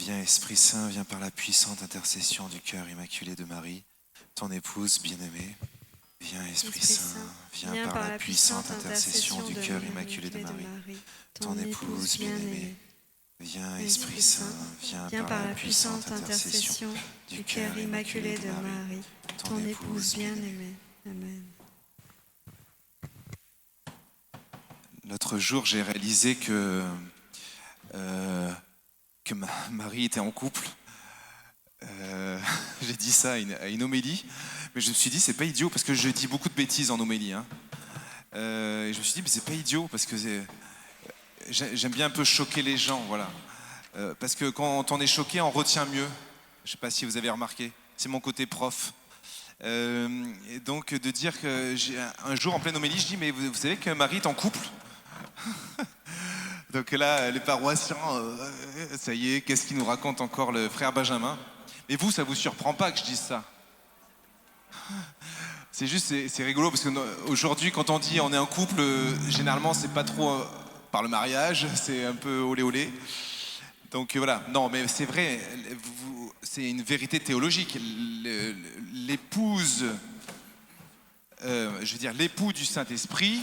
Viens Esprit Saint, viens par la puissante intercession du cœur immaculé de Marie, ton épouse bien-aimée. Viens Esprit Saint, viens par la puissante intercession du cœur immaculé de Marie, ton épouse bien-aimée. Viens Esprit Saint, viens par la puissante intercession du cœur immaculé de Marie, ton épouse bien-aimée. Amen. L'autre jour, j'ai réalisé que Marie était en couple. J'ai dit ça à une homélie, mais je me suis dit c'est pas idiot parce que je dis beaucoup de bêtises en homélie. Et je me suis dit mais c'est pas idiot parce que j'aime bien un peu choquer les gens, voilà. Parce que quand on est choqué, on retient mieux. Je sais pas si vous avez remarqué, c'est mon côté prof. Et donc de dire que un jour en pleine homélie, je dis mais vous savez que Marie est en couple. Donc là, les paroissiens, ça y est, qu'est-ce qu'il nous raconte encore le frère Benjamin? Mais vous, ça vous surprend pas que je dise ça? C'est juste, c'est rigolo parce qu'aujourd'hui, quand on dit on est un couple, généralement, c'est pas trop par le mariage, c'est un peu olé olé. Donc voilà, non, mais c'est vrai, c'est une vérité théologique. L'épouse. Je veux dire, l'époux du Saint-Esprit,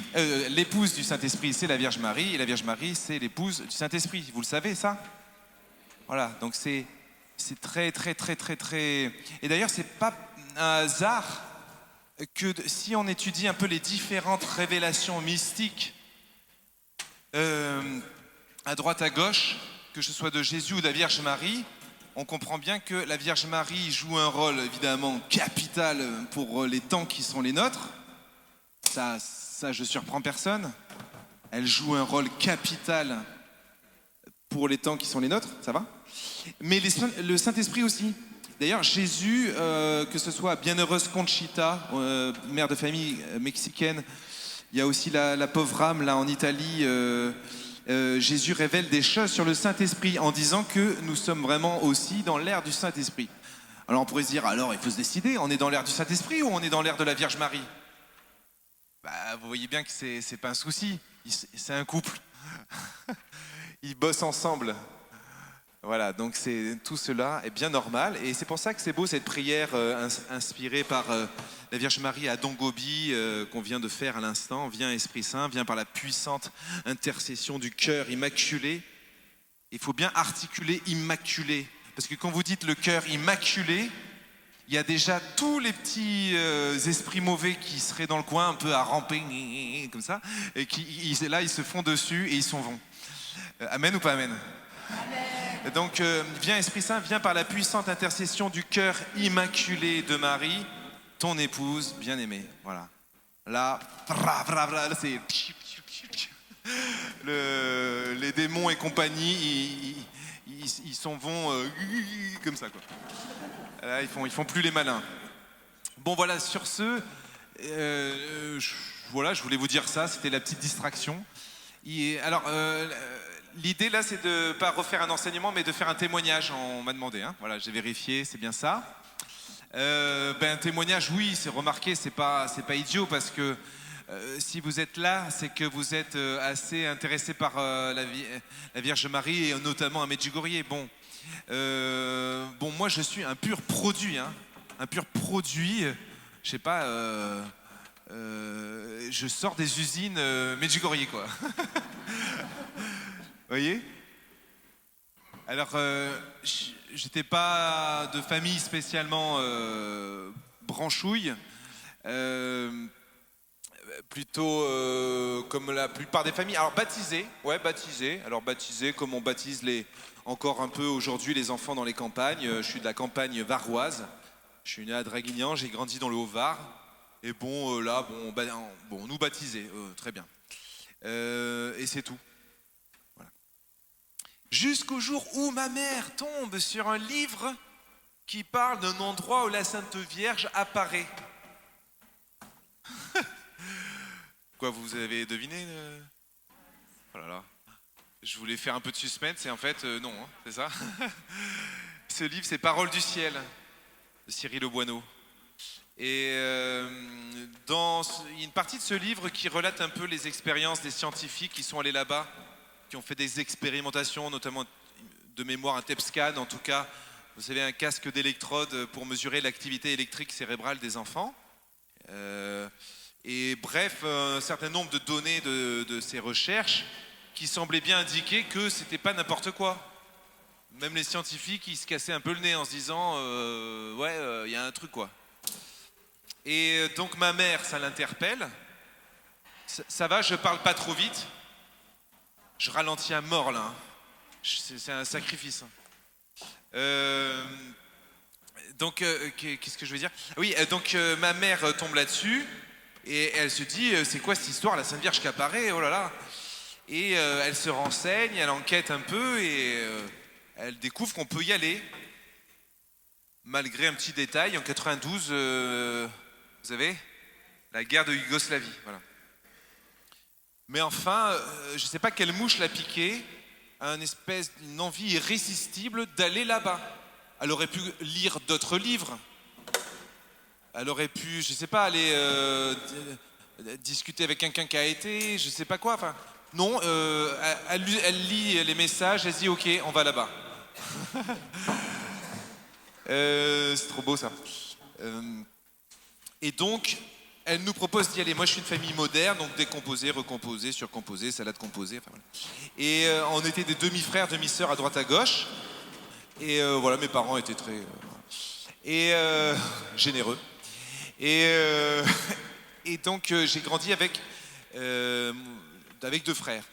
l'épouse du Saint-Esprit, c'est la Vierge Marie, et la Vierge Marie, c'est l'épouse du Saint-Esprit. Vous le savez, ça? Voilà, donc c'est très, très, très, très, très... Et d'ailleurs, c'est pas un hasard que si on étudie un peu les différentes révélations mystiques, à droite, à gauche, que ce soit de Jésus ou de la Vierge Marie, on comprend bien que la Vierge Marie joue un rôle évidemment capital pour les temps qui sont les nôtres. Ça je surprends personne. Elle joue un rôle capital pour les temps qui sont les nôtres, ça va? Mais le Saint-Esprit aussi. D'ailleurs, Jésus, que ce soit Bienheureuse Conchita, mère de famille mexicaine, il y a aussi la pauvre âme là en Italie. Jésus révèle des choses sur le Saint-Esprit en disant que nous sommes vraiment aussi dans l'ère du Saint-Esprit. Alors on pourrait se dire, alors il faut se décider, on est dans l'ère du Saint-Esprit ou on est dans l'ère de la Vierge Marie? Vous voyez bien que c'est pas un souci, c'est un couple. Ils bossent ensemble. Voilà, donc tout cela est bien normal et c'est pour ça que c'est beau cette prière inspirée par la Vierge Marie à Don Gobi qu'on vient de faire à l'instant. Viens Esprit Saint, viens par la puissante intercession du cœur immaculé. Il faut bien articuler immaculé, parce que quand vous dites le cœur immaculé, il y a déjà tous les petits esprits mauvais qui seraient dans le coin un peu à ramper comme ça et là ils se font dessus et ils s'en vont. Amen ou pas amen? Amen. Donc viens Esprit Saint, viens par la puissante intercession du cœur immaculé de Marie, ton épouse bien-aimée. Voilà. Là, c'est les démons et compagnie, ils s'en vont comme ça quoi. Là, ils font plus les malins. Bon voilà, sur ce, voilà, je voulais vous dire ça, c'était la petite distraction. Alors, l'idée là, c'est de pas refaire un enseignement, mais de faire un témoignage. On m'a demandé, hein. Voilà, j'ai vérifié, c'est bien ça. Un témoignage, oui, c'est remarqué, c'est pas idiot parce que si vous êtes là, c'est que vous êtes assez intéressé par la Vierge Marie et notamment à Medjugorje. Bon, moi je suis un pur produit, hein, un pur produit. Je sais pas. Je sors des usines Medjugorje, quoi. Vous voyez? Alors, j'étais pas de famille spécialement branchouille, plutôt comme la plupart des familles. Alors baptisé, ouais, baptisé. Alors baptisé comme on baptise encore un peu aujourd'hui les enfants dans les campagnes. Je suis de la campagne varoise. Je suis né à Draguignan, j'ai grandi dans le Haut-Var. Et bon, là, nous baptisés, très bien. Et c'est tout. Voilà. Jusqu'au jour où ma mère tombe sur un livre qui parle d'un endroit où la Sainte Vierge apparaît. Quoi, vous avez deviné Oh là là. Je voulais faire un peu de suspense et en fait, non, hein, c'est ça. Ce livre, c'est Paroles du ciel de Cyril Auboineau. Et il y a une partie de ce livre qui relate un peu les expériences des scientifiques qui sont allés là-bas, qui ont fait des expérimentations, notamment de mémoire un TEP scan, en tout cas, vous savez, un casque d'électrode pour mesurer l'activité électrique cérébrale des enfants. Et bref, un certain nombre de données de ces recherches qui semblaient bien indiquer que c'était pas n'importe quoi. Même les scientifiques, ils se cassaient un peu le nez en se disant y a un truc quoi. Et donc ma mère, ça l'interpelle. Ça va, je parle pas trop vite. Je ralentis à mort là. C'est un sacrifice. Donc, qu'est-ce que je veux dire? Oui, donc ma mère tombe là-dessus et elle se dit c'est quoi cette histoire, la Sainte Vierge qui apparaît, oh là là. Et elle se renseigne, elle enquête un peu et elle découvre qu'on peut y aller. Malgré un petit détail, en 92, vous savez, la guerre de Yougoslavie, voilà. Mais enfin, je ne sais pas quelle mouche l'a piqué, une envie irrésistible d'aller là-bas. Elle aurait pu lire d'autres livres. Elle aurait pu, je ne sais pas, aller discuter avec quelqu'un qui a été, je ne sais pas quoi. Enfin, non, elle lit les messages, elle se dit ok, on va là-bas. C'est trop beau ça. Et donc, elle nous propose d'y aller. Moi, je suis une famille moderne, donc décomposé, recomposé, surcomposé, salade composée. Enfin, voilà. Et on était des demi-frères, demi-sœurs à droite à gauche. Et voilà, mes parents étaient très généreux. Et donc, j'ai grandi avec 2 frères.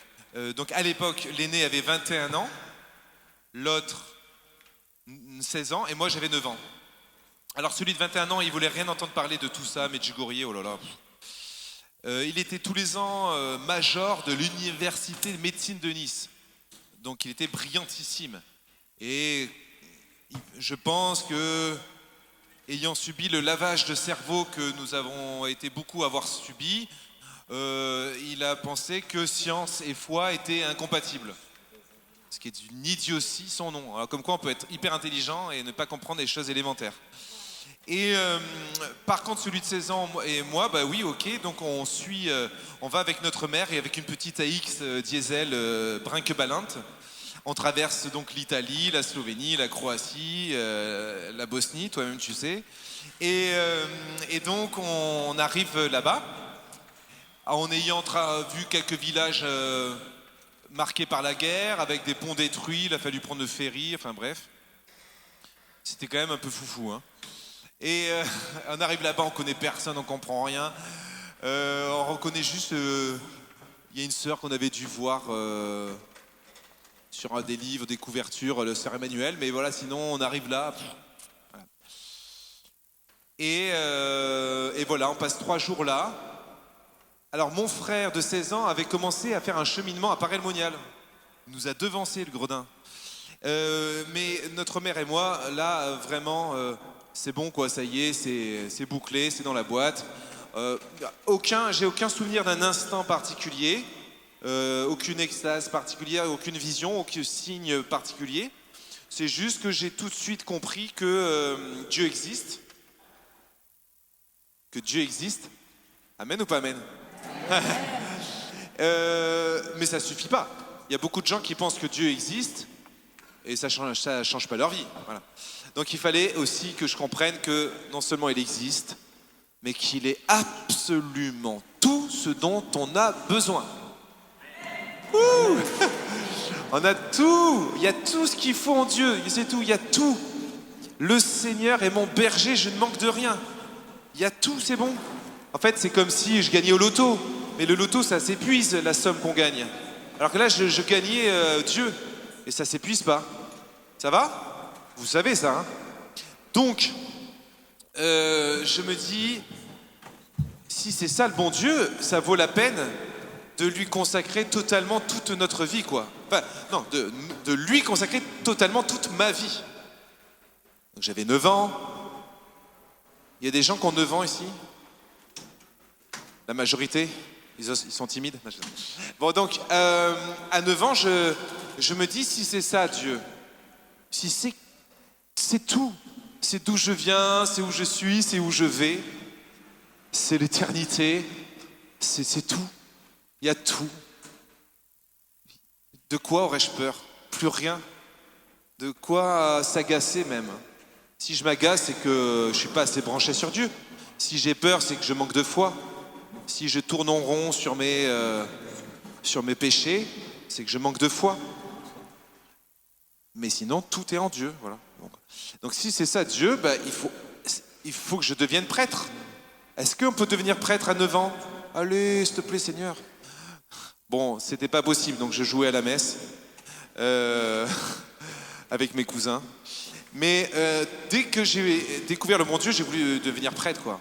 Donc, à l'époque, l'aîné avait 21 ans, l'autre 16 ans, et moi, j'avais 9 ans. Alors celui de 21 ans, il voulait rien entendre parler de tout ça, Medjugorje, oh là là. Il était tous les ans major de l'université de médecine de Nice. Donc il était brillantissime. Et je pense que, ayant subi le lavage de cerveau que nous avons été beaucoup à avoir subi, il a pensé que science et foi étaient incompatibles. Ce qui est une idiotie sans nom. Alors, comme quoi on peut être hyper intelligent et ne pas comprendre les choses élémentaires. Et par contre, celui de 16 ans et moi, bah oui, ok, donc on va avec notre mère et avec une petite AX diesel brinque-ballante. On traverse donc l'Italie, la Slovénie, la Croatie, la Bosnie, toi-même tu sais. Et donc on arrive là-bas, en ayant vu quelques villages marqués par la guerre, avec des ponts détruits, il a fallu prendre le ferry, enfin bref. C'était quand même un peu foufou, hein. Et on arrive là-bas, on connaît personne, on comprend rien. On reconnaît juste, il y a une sœur qu'on avait dû voir sur un des livres, des couvertures, le sœur Emmanuel, mais voilà, sinon on arrive là. Voilà. Et voilà, on passe 3 jours là. Alors mon frère de 16 ans avait commencé à faire un cheminement à Paray-le-Monial. Il nous a devancé le gredin. Mais notre mère et moi, là, vraiment... c'est bon quoi, ça y est, c'est bouclé, c'est dans la boîte. J'ai aucun souvenir d'un instant particulier, aucune extase particulière, aucune vision, aucun signe particulier. C'est juste que j'ai tout de suite compris que Dieu existe. Que Dieu existe. Amen ou pas amen? Mais ça suffit pas. Il y a beaucoup de gens qui pensent que Dieu existe et ça change pas leur vie. Voilà. Donc il fallait aussi que je comprenne que non seulement il existe, mais qu'il est absolument tout ce dont on a besoin. Ouh. On a tout, il y a tout ce qu'il faut en Dieu, c'est tout, il y a tout. Le Seigneur est mon berger, je ne manque de rien. Il y a tout, c'est bon. En fait, c'est comme si je gagnais au loto, mais le loto, ça s'épuise, la somme qu'on gagne. Alors que là, je gagnais Dieu, et ça s'épuise pas. Ça va? Vous savez ça, hein? Donc, je me dis, si c'est ça le bon Dieu, ça vaut la peine de lui consacrer totalement toute notre vie, quoi. Enfin, non, de lui consacrer totalement toute ma vie. Donc j'avais 9 ans. Il y a des gens qui ont 9 ans ici? La majorité? Ils sont timides? Bon, donc, à 9 ans, je me dis, si c'est ça, Dieu, si c'est tout, c'est d'où je viens, c'est où je suis, c'est où je vais, c'est l'éternité, c'est tout. Il y a tout. De quoi aurais-je peur? Plus rien. De quoi s'agacer même. Si je m'agace, c'est que je suis pas assez branché sur Dieu. Si j'ai peur, c'est que je manque de foi. Si je tourne en rond sur mes péchés, c'est que je manque de foi. Mais sinon, tout est en Dieu. Voilà. Donc si c'est ça Dieu, bah, il faut que je devienne prêtre. Est-ce qu'on peut devenir prêtre à 9 ans? Allez, s'il te plaît, Seigneur. Bon, c'était pas possible, donc je jouais à la messe avec mes cousins. Mais dès que j'ai découvert le bon Dieu, j'ai voulu devenir prêtre, quoi.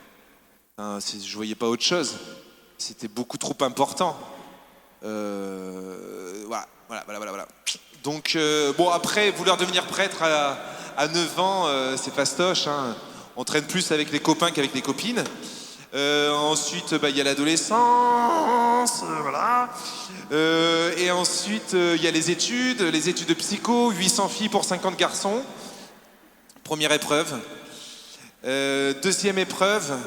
Je voyais pas autre chose. C'était beaucoup trop important. Voilà. Donc, bon, après, vouloir devenir prêtre à 9 ans, c'est fastoche. Hein. On traîne plus avec les copains qu'avec les copines. Ensuite, bah, y a l'adolescence, voilà. Et ensuite, il y a les études de psycho, 800 filles pour 50 garçons. Première épreuve. Deuxième épreuve.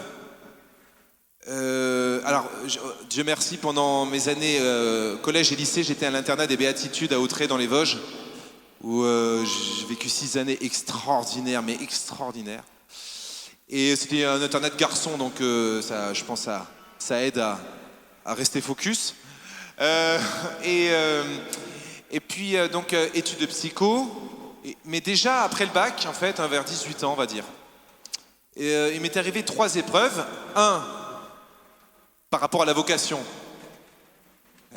Dieu merci, pendant mes années collège et lycée, j'étais à l'internat des Béatitudes à Autrey dans les Vosges, où j'ai vécu 6 années extraordinaires, mais extraordinaires. Et c'était un internat de garçons, donc ça, je pense, ça aide à rester focus. Et puis donc études de psycho, mais déjà après le bac, en fait, vers 18 ans, on va dire. Il m'est arrivé 3 épreuves. Par rapport à la vocation.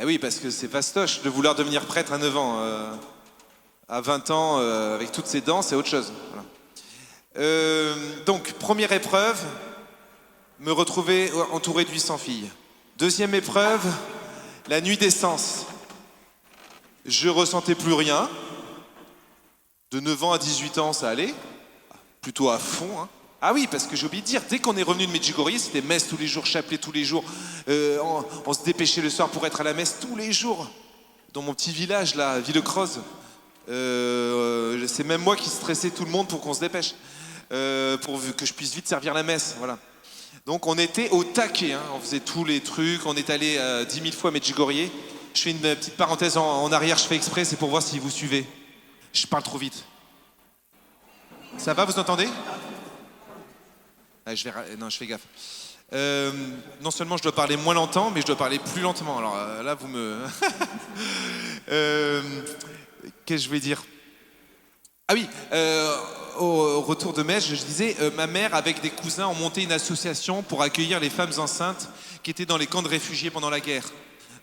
Eh oui, parce que c'est fastoche de vouloir devenir prêtre à 9 ans. À 20 ans, avec toutes ces dents, c'est autre chose. Voilà. Donc, première épreuve, me retrouver entouré de 800 filles. Deuxième épreuve, la nuit des sens. Je ressentais plus rien. De 9 ans à 18 ans, ça allait. Plutôt à fond, hein. Ah oui, parce que j'ai oublié de dire, dès qu'on est revenu de Medjugorje, c'était messe tous les jours, chapelet tous les jours. On se dépêchait le soir pour être à la messe tous les jours. Dans mon petit village, là, Villecroze. C'est même moi qui stressais tout le monde pour qu'on se dépêche. Pour que je puisse vite servir la messe, voilà. Donc on était au taquet, hein. On faisait tous les trucs, on est allé 10 000 fois à Medjugorje. Je fais une petite parenthèse en arrière, je fais exprès, c'est pour voir si vous suivez. Je parle trop vite. Ça va, vous entendez ? Je fais gaffe. Non seulement je dois parler moins lentement, mais je dois parler plus lentement. Alors là, vous me... Qu'est-ce que je vais dire ? Ah oui, au retour de Metz, je disais, ma mère avec des cousins ont monté une association pour accueillir les femmes enceintes qui étaient dans les camps de réfugiés pendant la guerre.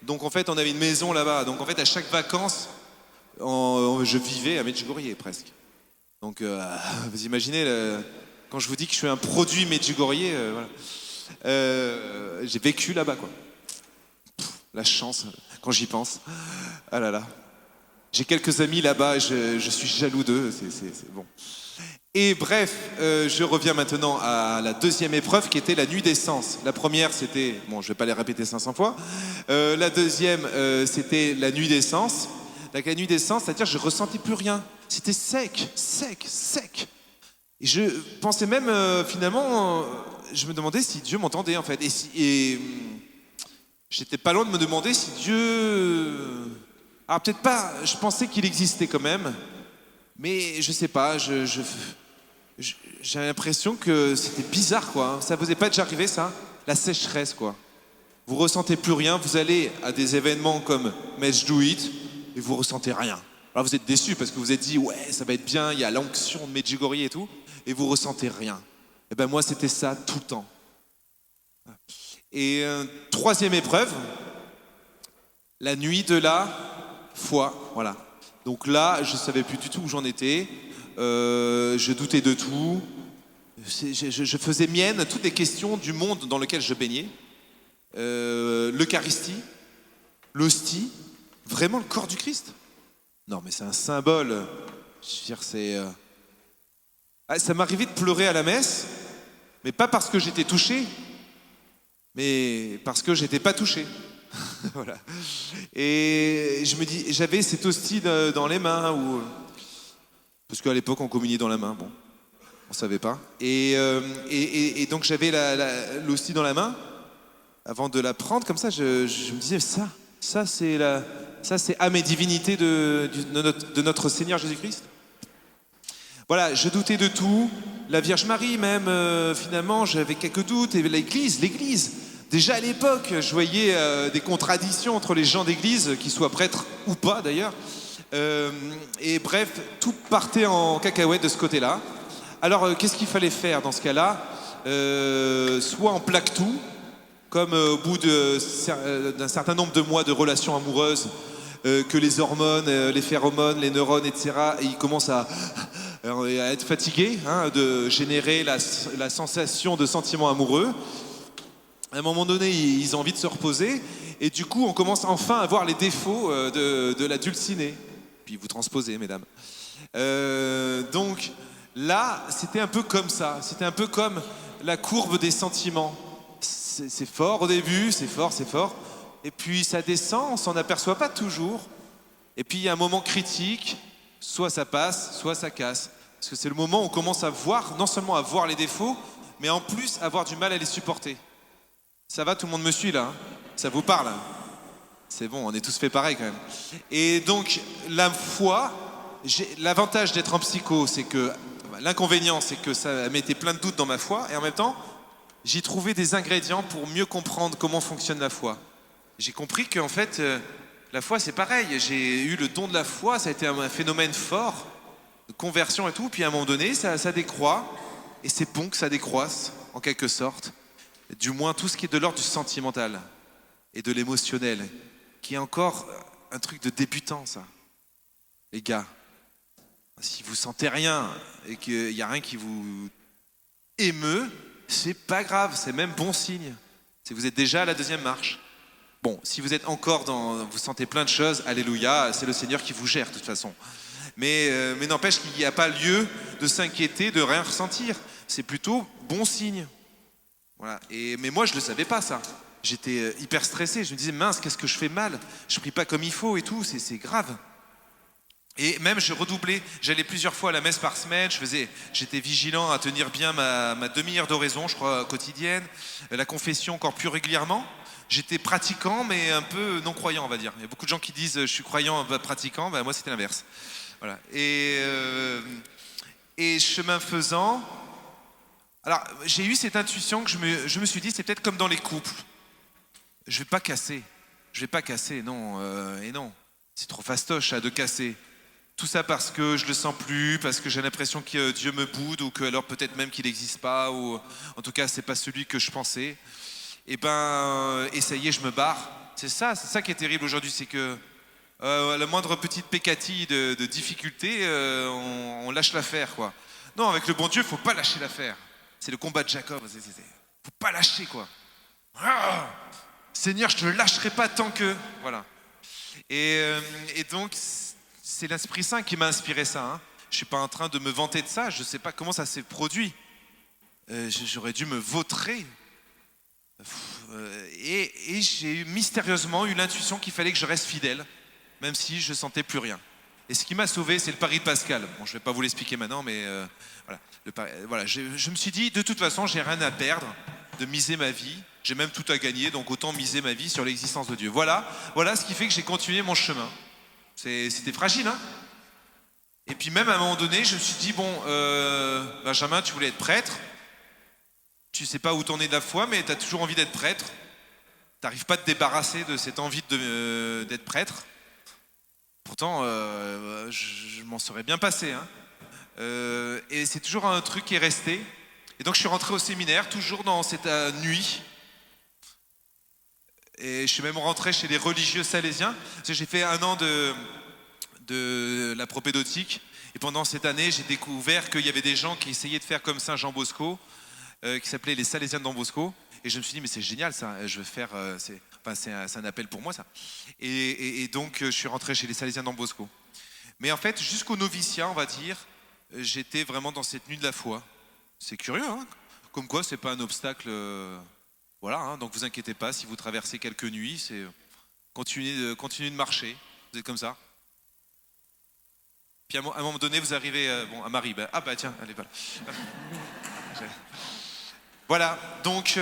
Donc en fait, on avait une maison là-bas. Donc en fait, à chaque vacances, je vivais à Medjugorje presque. Donc vous imaginez... Quand je vous dis que je suis un produit Medjugorje, voilà. J'ai vécu là-bas, quoi. La chance, quand j'y pense. Ah là là. J'ai quelques amis là-bas, je suis jaloux d'eux, c'est bon. Et bref, je reviens maintenant à la deuxième épreuve qui était la nuit des sens. La première, c'était, bon, je vais pas les répéter 500 fois. La deuxième, c'était la nuit des sens. La nuit des sens, c'est-à-dire que je ressentais plus rien. C'était sec. Et je pensais même, finalement, je me demandais si Dieu m'entendait, en fait. Et j'étais pas loin de me demander si Dieu... Alors peut-être pas, je pensais qu'il existait quand même, mais je sais pas, j'ai l'impression que c'était bizarre, quoi. Ça vous est pas déjà arrivé, ça? La sécheresse, quoi. Vous ressentez plus rien, vous allez à des événements comme Medjugorje et vous ressentez rien. Alors vous êtes déçus parce que vous vous êtes dit, ouais, ça va être bien, il y a l'onction de Medjugorje et tout. Et vous ressentez rien. Et ben moi c'était ça tout le temps. Et troisième épreuve, la nuit de la foi, voilà. Donc là, je savais plus du tout où j'en étais. Je doutais de tout. Je faisais mienne toutes les questions du monde dans lequel je baignais. L'Eucharistie, l'hostie, vraiment le corps du Christ. Non, mais c'est un symbole. Je veux dire, c'est... Ça m'arrivait de pleurer à la messe, mais pas parce que j'étais touché, mais parce que j'étais pas touché. Voilà. Et je me dis, j'avais cette hostie dans les mains, parce qu'à l'époque on communiait dans la main, bon, on savait pas. Et donc j'avais l'hostie dans la main. Avant de la prendre comme ça, je me disais, ça c'est âme et divinité de notre Seigneur Jésus-Christ. Voilà, je doutais de tout. La Vierge Marie même, finalement, j'avais quelques doutes. Et l'église. Déjà à l'époque, je voyais des contradictions entre les gens d'église, qu'ils soient prêtres ou pas d'ailleurs. Et bref, tout partait en cacahuète de ce côté-là. Alors, qu'est-ce qu'il fallait faire dans ce cas-là? Soit on plaque tout, comme au bout d'un certain nombre de mois de relations amoureuses, que les hormones, les phéromones, les neurones, etc., ils commencent à être fatigués de générer la sensation de sentiments amoureux. À un moment donné, ils ont envie de se reposer, et du coup, on commence enfin à voir les défauts de la dulcinée. Puis vous transposez, mesdames. Donc là, c'était un peu comme ça. C'était un peu comme la courbe des sentiments. C'est fort au début, c'est fort. Et puis ça descend, on s'en aperçoit pas toujours. Et puis il y a un moment critique, soit ça passe, soit ça casse. Parce que c'est le moment où on commence à voir, non seulement à voir les défauts, mais en plus à avoir du mal à les supporter. Ça va, tout le monde me suit là, hein? Ça vous parle, hein? C'est bon, on est tous fait pareil quand même. Et donc la foi, l'avantage d'être en psycho, c'est que l'inconvénient, c'est que ça mettait plein de doutes dans ma foi, et en même temps, j'ai trouvé des ingrédients pour mieux comprendre comment fonctionne la foi. J'ai compris qu'en fait, la foi, c'est pareil. J'ai eu le don de la foi, ça a été un phénomène fort, de conversion et tout, puis à un moment donné, ça décroît, et c'est bon que ça décroisse, en quelque sorte. Du moins, tout ce qui est de l'ordre du sentimental et de l'émotionnel, qui est encore un truc de débutant, ça. Les gars, si vous sentez rien et qu'il n'y a rien qui vous émeut, c'est pas grave, c'est même bon signe. Si vous êtes déjà à la deuxième marche. Bon, si vous êtes encore vous sentez plein de choses, alléluia, c'est le Seigneur qui vous gère de toute façon. Mais n'empêche qu'il n'y a pas lieu de s'inquiéter, de rien ressentir. C'est plutôt bon signe. Voilà. Mais moi, je ne le savais pas, ça. J'étais hyper stressé. Je me disais, mince, qu'est-ce que je fais mal? Je prie pas comme il faut et tout, c'est grave. Et même, je redoublais. J'allais plusieurs fois à la messe par semaine. J'étais vigilant à tenir bien ma demi-heure d'oraison, je crois, quotidienne. La confession encore plus régulièrement. J'étais pratiquant, mais un peu non-croyant, on va dire. Il y a beaucoup de gens qui disent, je suis croyant, pratiquant. Ben, moi, c'était l'inverse. Voilà. Et chemin faisant, alors j'ai eu cette intuition que je me suis dit, c'est peut-être comme dans les couples. Je vais pas casser, non, et non. C'est trop fastoche de casser. Tout ça parce que je le sens plus, parce que j'ai l'impression que Dieu me boude, ou que alors peut-être même qu'il n'existe pas, ou en tout cas c'est pas celui que je pensais. Et ça y est, je me barre. C'est ça qui est terrible aujourd'hui, c'est que la moindre petite pécatille de difficulté, on lâche l'affaire, quoi. Non, avec le bon Dieu, faut pas lâcher l'affaire. C'est le combat de Jacob. Faut pas lâcher, quoi. Ah, Seigneur, je te le lâcherai pas tant que. Voilà. Et donc, c'est l'Esprit Saint qui m'a inspiré ça. Hein. Je suis pas en train de me vanter de ça. Je sais pas comment ça s'est produit. J'aurais dû me vautrer. Et j'ai mystérieusement eu l'intuition qu'il fallait que je reste fidèle, même si je sentais plus rien. Et ce qui m'a sauvé, c'est le pari de Pascal. Bon, je vais pas vous l'expliquer maintenant, mais voilà. Je me suis dit, de toute façon, j'ai rien à perdre de miser ma vie. J'ai même tout à gagner, donc autant miser ma vie sur l'existence de Dieu. Voilà ce qui fait que j'ai continué mon chemin. C'était fragile, hein. Et puis même à un moment donné, je me suis dit, bon, Benjamin, tu voulais être prêtre. Tu sais pas où t'en es de la foi, mais tu as toujours envie d'être prêtre. T'arrives pas à te débarrasser de cette envie d'être prêtre. Pourtant, je m'en serais bien passé. Hein. Et c'est toujours un truc qui est resté. Et donc je suis rentré au séminaire, toujours dans cette nuit. Et je suis même rentré chez les religieux salésiens. Parce que j'ai fait 1 an de la propédeutique. Et pendant cette année, j'ai découvert qu'il y avait des gens qui essayaient de faire comme Saint Jean Bosco, qui s'appelaient les Salésiens de Don Bosco. Et je me suis dit, mais c'est génial ça, je veux faire. C'est un appel pour moi ça. Et donc je suis rentré chez les Salésiens de Don Bosco. Mais en fait, jusqu'au noviciat, on va dire, j'étais vraiment dans cette nuit de la foi. C'est curieux, hein. Comme quoi, c'est pas un obstacle. Voilà, hein. Donc vous inquiétez pas, si vous traversez quelques nuits, c'est continuez de marcher. Vous êtes comme ça. Puis à un moment donné, vous arrivez à Marie. Tiens, allez, voilà. Voilà, donc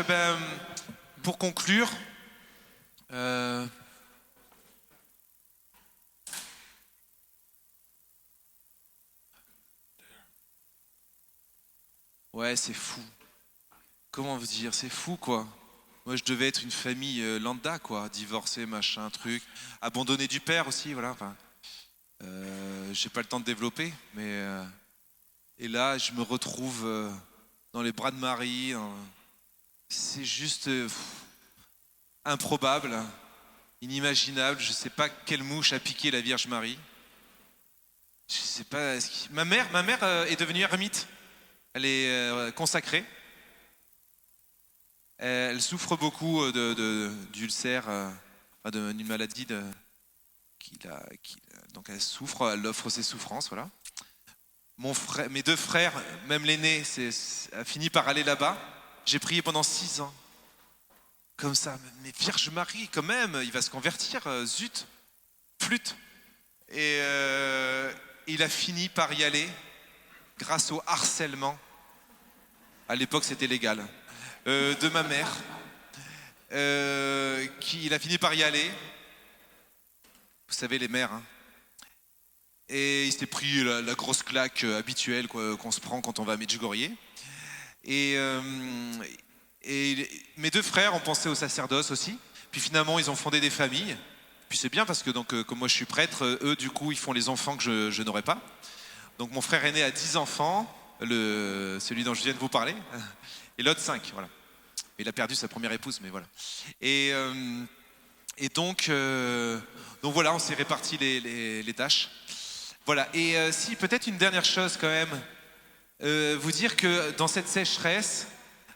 pour conclure, Ouais, c'est fou. Comment vous dire, c'est fou quoi. Moi je devais être une famille lambda quoi, divorcé, machin, truc, abandonné du père aussi, voilà. Enfin, j'ai pas le temps de développer, mais et là je me retrouve dans les bras de Marie. C'est juste improbable, inimaginable. Je sais pas quelle mouche a piqué la Vierge Marie. Je sais pas. Ma mère est devenue ermite. Elle est consacrée. Elle souffre beaucoup d'ulcères, d'une maladie donc elle souffre, elle offre ses souffrances, voilà. Mes deux frères, même l'aîné, a fini par aller là-bas. J'ai prié pendant 6 ans. Comme ça, mais Vierge Marie, quand même, il va se convertir, zut, flûte. Et il a fini par y aller grâce au harcèlement. À l'époque, c'était légal. De ma mère, il a fini par y aller. Vous savez, les mères. Hein. Et il s'est pris la grosse claque habituelle qu'on se prend quand on va à Medjugorje. Et mes deux frères ont pensé au sacerdoce aussi. Puis finalement, ils ont fondé des familles. Puis c'est bien parce que comme moi je suis prêtre, eux du coup ils font les enfants que je n'aurais pas. Donc mon frère aîné a 10 enfants, celui dont je viens de vous parler, et l'autre 5, voilà. Il a perdu sa première épouse, mais voilà. Et donc voilà, on s'est réparti les tâches. Voilà. Et si peut-être une dernière chose quand même, vous dire que dans cette sécheresse,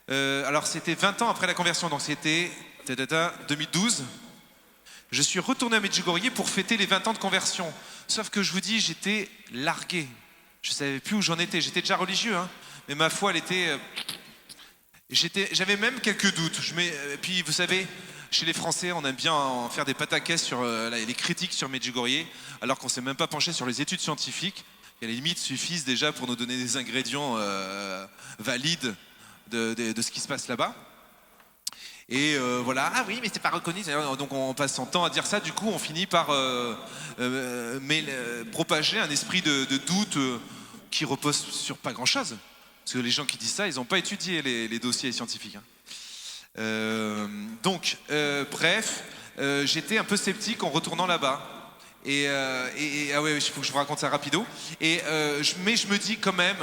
alors c'était 20 ans après la conversion, donc c'était 2012. Je suis retourné à Medjugorje pour fêter les 20 ans de conversion. Sauf que je vous dis, j'étais largué. Je ne savais plus où j'en étais. J'étais déjà religieux, hein, mais ma foi, elle était... J'avais même quelques doutes. Et puis, vous savez, chez les Français, on aime bien en faire des pataquès sur les critiques sur Medjugorje, alors qu'on ne s'est même pas penché sur les études scientifiques, qui à la limite suffisent déjà pour nous donner des ingrédients valides de ce qui se passe là-bas. Et voilà, ah oui, mais c'est pas reconnu. Donc on passe son temps à dire ça. Du coup, on finit par propager un esprit de doute qui repose sur pas grand-chose. Parce que les gens qui disent ça, ils n'ont pas étudié les dossiers scientifiques. Hein. Bref, j'étais un peu sceptique en retournant là-bas. Ah ouais, il faut que je vous raconte ça rapido. Mais je me dis quand même,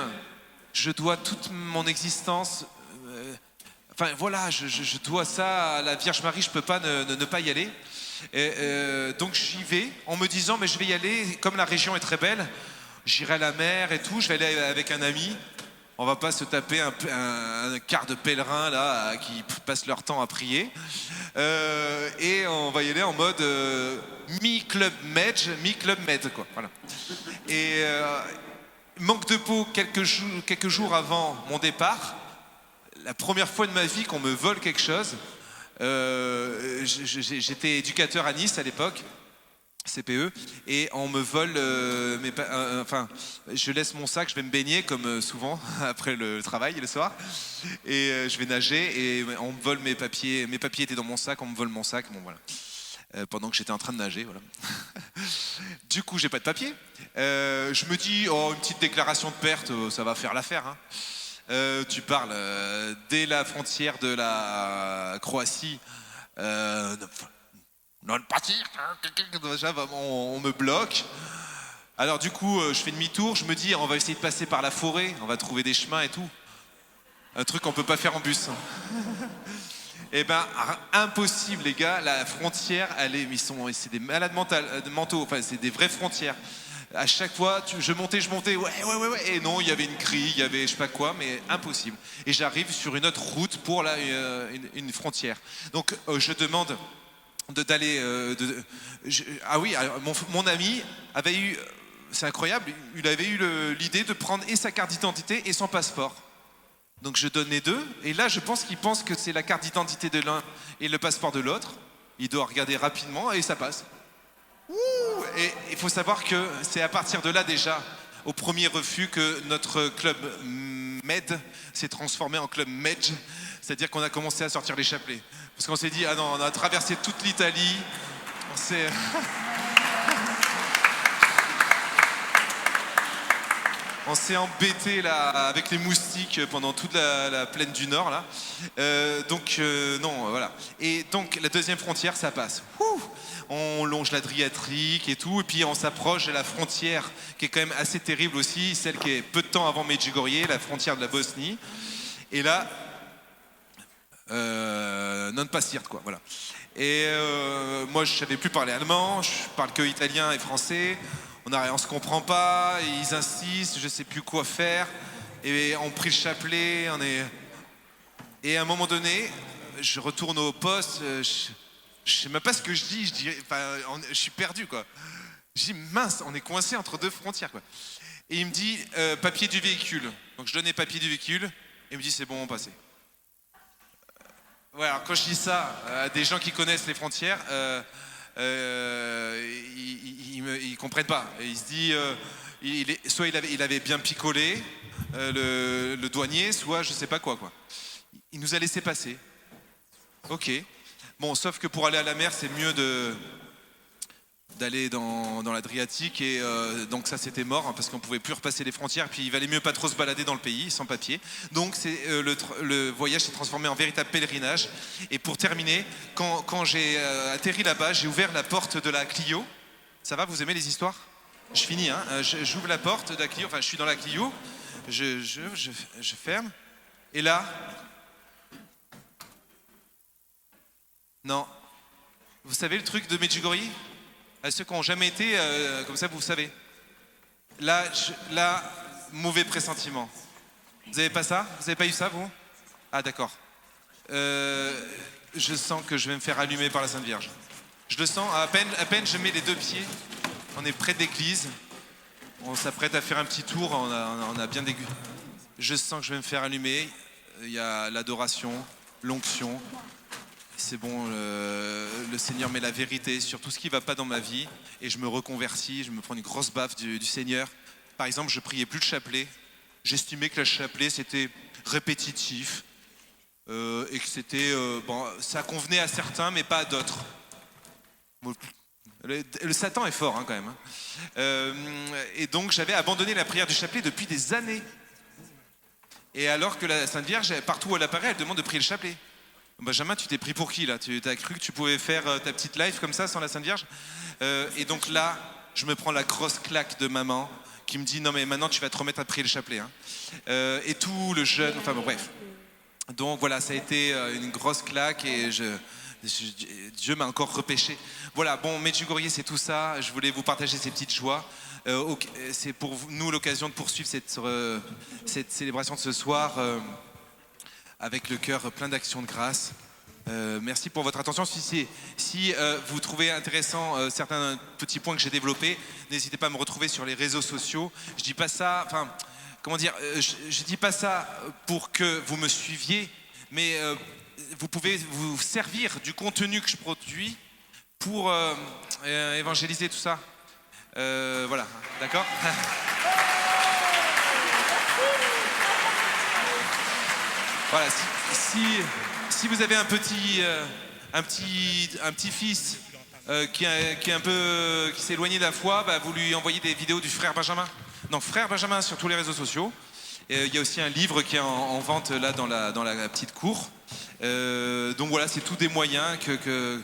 je dois toute mon existence. Enfin voilà, je dois ça à la Vierge Marie, je peux pas ne pas y aller. Donc j'y vais en me disant mais je vais y aller, comme la région est très belle, j'irai à la mer et tout, je vais aller avec un ami. On va pas se taper un quart de pèlerins là qui passent leur temps à prier. Et on va y aller en mode mi-club med quoi. Voilà. Et manque de peau quelques jours avant mon départ. La première fois de ma vie qu'on me vole quelque chose, j'étais éducateur à Nice à l'époque, CPE, et on me vole, je laisse mon sac, je vais me baigner comme souvent après le travail le soir, et je vais nager et on me vole mes papiers étaient dans mon sac, on me vole mon sac, bon voilà. Pendant que j'étais en train de nager, voilà. Du coup, j'ai pas de papier. Je me dis, une petite déclaration de perte, ça va faire l'affaire. Hein. Tu parles dès la frontière de la Croatie. Non, partir. On me bloque. Alors du coup, je fais demi-tour. Je me dis, on va essayer de passer par la forêt. On va trouver des chemins et tout. Un truc qu'on peut pas faire en bus. Eh ben, impossible, les gars. La frontière, c'est des malades mentaux. Enfin, c'est des vraies frontières. À chaque fois, je montais, ouais. Et non, il y avait une grille, il y avait je sais pas quoi, mais impossible. Et j'arrive sur une autre route pour une frontière. Donc, je demande d'aller. Ah oui, alors, mon ami avait eu, c'est incroyable, il avait eu l'idée de prendre et sa carte d'identité et son passeport. Donc, je donne les deux, et là, je pense qu'il pense que c'est la carte d'identité de l'un et le passeport de l'autre. Il doit regarder rapidement et ça passe. Et il faut savoir que c'est à partir de là déjà, au premier refus, que notre club Med s'est transformé en club Medj, c'est-à-dire qu'on a commencé à sortir les chapelets. Parce qu'on s'est dit, ah non, on a traversé toute l'Italie, On s'est embêté là avec les moustiques pendant toute la plaine du Nord là. Non, voilà. Et donc la deuxième frontière, ça passe. Ouh, on longe l'Adriatique et tout, et puis on s'approche de la frontière qui est quand même assez terrible aussi, celle qui est peu de temps avant Medjugorje, la frontière de la Bosnie. Et là, non passiert quoi, voilà. Et moi je savais plus parler allemand, je parle que italien et français. On se comprend pas, ils insistent, je sais plus quoi faire. Et on prie le chapelet, Et à un moment donné, je retourne au poste, je sais même pas ce que je dis, je suis perdu quoi. Je dis mince, on est coincé entre deux frontières quoi. Et il me dit papier du véhicule. Donc je donne les papiers du véhicule et il me dit c'est bon, on passe. Ouais, alors quand je dis ça à des gens qui connaissent les frontières, ils comprennent pas. Et il se dit, soit il avait bien picolé le douanier, soit je sais pas quoi. Il nous a laissé passer. Ok. Bon, sauf que pour aller à la mer, c'est mieux d'aller dans l'Adriatique et donc ça c'était mort hein, parce qu'on pouvait plus repasser les frontières puis il valait mieux pas trop se balader dans le pays sans papier donc le voyage s'est transformé en véritable pèlerinage et pour terminer quand j'ai atterri là-bas j'ai ouvert la porte de la Clio. Ça va, vous aimez les histoires? Je finis hein, j'ouvre la porte de la Clio, enfin je suis dans la Clio, je ferme et là non, vous savez le truc de Medjugorje? À ceux qui n'ont jamais été, comme ça vous savez. Là, mauvais pressentiment. Vous n'avez pas ça? Vous n'avez pas eu ça, vous? Ah, d'accord. Je sens que je vais me faire allumer par la Sainte Vierge. Je le sens, à peine je mets les deux pieds. On est près de l'église. On s'apprête à faire un petit tour, on a bien dégu. Je sens que je vais me faire allumer. Il y a l'adoration, l'onction. C'est bon, le Seigneur met la vérité sur tout ce qui ne va pas dans ma vie et je me reconvertis, je me prends une grosse baffe du Seigneur. Par exemple, je priais plus le chapelet. J'estimais que le chapelet c'était répétitif et que c'était ça convenait à certains mais pas à d'autres. Le Satan est fort hein, quand même. Et donc j'avais abandonné la prière du chapelet depuis des années. Et alors que la Sainte Vierge, partout où elle apparaît, elle demande de prier le chapelet. Benjamin, tu t'es pris pour qui là? Tu as cru que tu pouvais faire ta petite life comme ça sans la Sainte Vierge? Et donc là, je me prends la grosse claque de maman qui me dit non mais maintenant tu vas te remettre à prier le chapelet. Hein. Et tout le jeûne, enfin bon bref. Donc voilà, ça a été une grosse claque et Dieu m'a encore repêché. Voilà, bon, Medjugorje c'est tout ça. Je voulais vous partager ces petites joies. C'est pour nous l'occasion de poursuivre cette célébration de ce soir. Avec le cœur plein d'actions de grâce. Merci pour votre attention. Si vous trouvez intéressant certains petits points que j'ai développés, n'hésitez pas à me retrouver sur les réseaux sociaux. Je dis pas ça, enfin, comment dire, je dis pas ça pour que vous me suiviez, mais vous pouvez vous servir du contenu que je produis pour évangéliser tout ça. Voilà, d'accord? Voilà, si vous avez un petit-fils qui s'est éloigné de la foi, bah, vous lui envoyez des vidéos du frère Benjamin. Donc frère Benjamin sur tous les réseaux sociaux. Il y a aussi un livre qui est en vente là dans la petite cour. Donc voilà, c'est tous des moyens que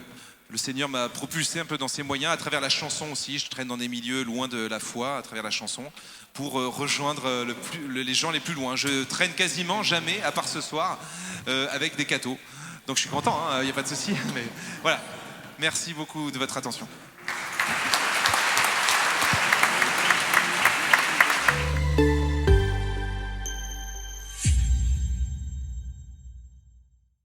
le Seigneur m'a propulsé un peu dans ces moyens, à travers la chanson aussi. Je traîne dans des milieux loin de la foi, à travers la chanson, pour rejoindre les gens les plus loin. Je traîne quasiment jamais, à part ce soir, avec des cathos. Donc je suis content, il n'y a pas de souci. Mais voilà, merci beaucoup de votre attention.